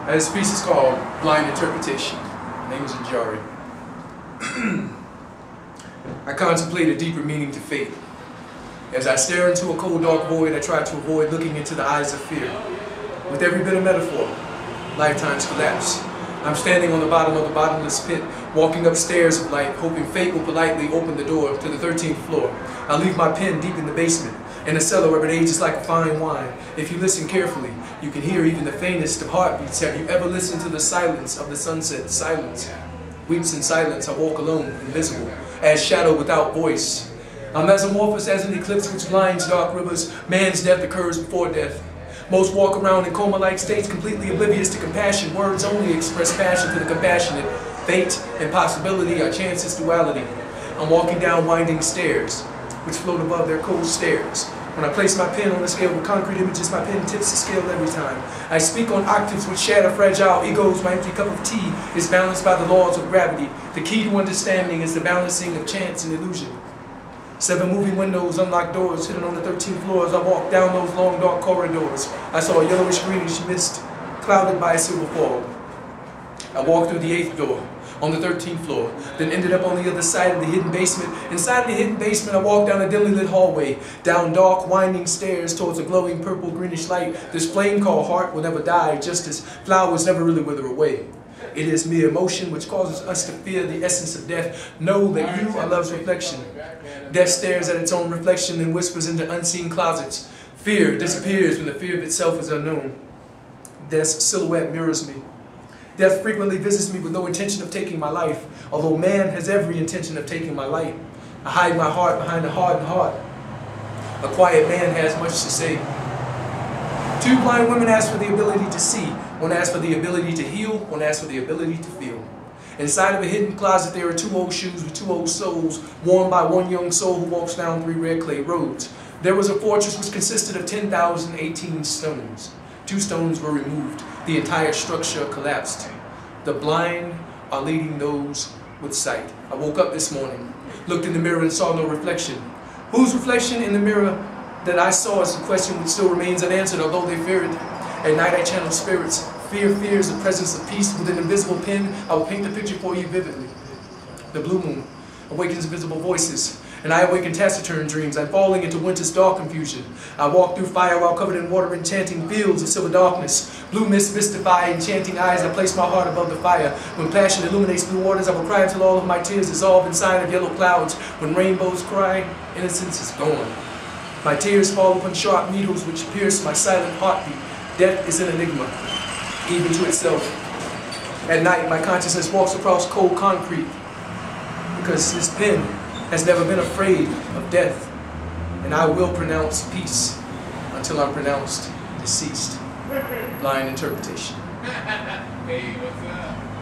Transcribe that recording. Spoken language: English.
This piece is called Blind Interpretation. My name is Ajari. I contemplate a deeper meaning to fate. As I stare into a cold, dark void, I try to avoid looking into the eyes of fear. With every bit of metaphor, lifetimes collapse. I'm standing on the bottom of the bottomless pit, walking upstairs of life, hoping fate will politely open the door to the 13th floor. I leave my pen deep in the basement, in a cellar where it ages like a fine wine. If you listen carefully, you can hear even the faintest of heartbeats. Have you ever listened to the silence of the sunset? Silence. Weeps in silence, I walk alone, invisible, as shadow without voice. I'm as amorphous as an eclipse which blinds dark rivers. Man's death occurs before death. Most walk around in coma-like states, completely oblivious to compassion. Words only express passion to the compassionate. Fate and possibility are chance's duality. I'm walking down winding stairs, which float above their cold stares. When I place my pen on the scale with concrete images, my pen tips the scale every time. I speak on octaves which shatter fragile egos. My empty cup of tea is balanced by the laws of gravity. The key to understanding is the balancing of chance and illusion. 7 moving windows, unlocked doors, hidden on the 13th floor. As I walked down those long, dark corridors, I saw a yellowish, greenish mist, clouded by a silver fog. I walked through the 8th door, on the 13th floor, then ended up on the other side of the hidden basement. Inside the hidden basement, I walked down a dimly lit hallway, down dark, winding stairs towards a glowing purple, greenish light. This flame called heart will never die, just as flowers never really wither away. It is mere emotion which causes us to fear the essence of death. Know that you are love's reflection. Death stares at its own reflection and whispers into unseen closets. Fear disappears when the fear of itself is unknown. Death's silhouette mirrors me. Death frequently visits me with no intention of taking my life, although man has every intention of taking my light. I hide my heart behind a hardened heart. A quiet man has much to say. 2 blind women ask for the ability to see. One asks for the ability to heal. One asks for the ability to feel. Inside of a hidden closet there are 2 old shoes with 2 old soles, worn by 1 young soul who walks down 3 red clay roads. There was a fortress which consisted of 10,018 stones. 2 stones were removed. The entire structure collapsed. The blind are leading those with sight. I woke up this morning, looked in the mirror and saw no reflection. Whose reflection in the mirror that I saw is the question which still remains unanswered, although they fear it. At night I channel spirits. Fear fears the presence of peace. With an invisible pen, I will paint the picture for you vividly. The blue moon awakens invisible voices, and I awaken taciturn dreams. I'm falling into winter's dark confusion. I walk through fire while covered in water, enchanting fields of silver darkness. Blue mist mystify enchanting eyes. I place my heart above the fire. When passion illuminates blue waters, I will cry until all of my tears dissolve inside of yellow clouds. When rainbows cry, innocence is gone. My tears fall upon sharp needles which pierce my silent heartbeat. Death is an enigma, even to itself. At night, my consciousness walks across cold concrete, because this pen has never been afraid of death, and I will pronounce peace until I'm pronounced deceased. Blind interpretation. Hey, what's up?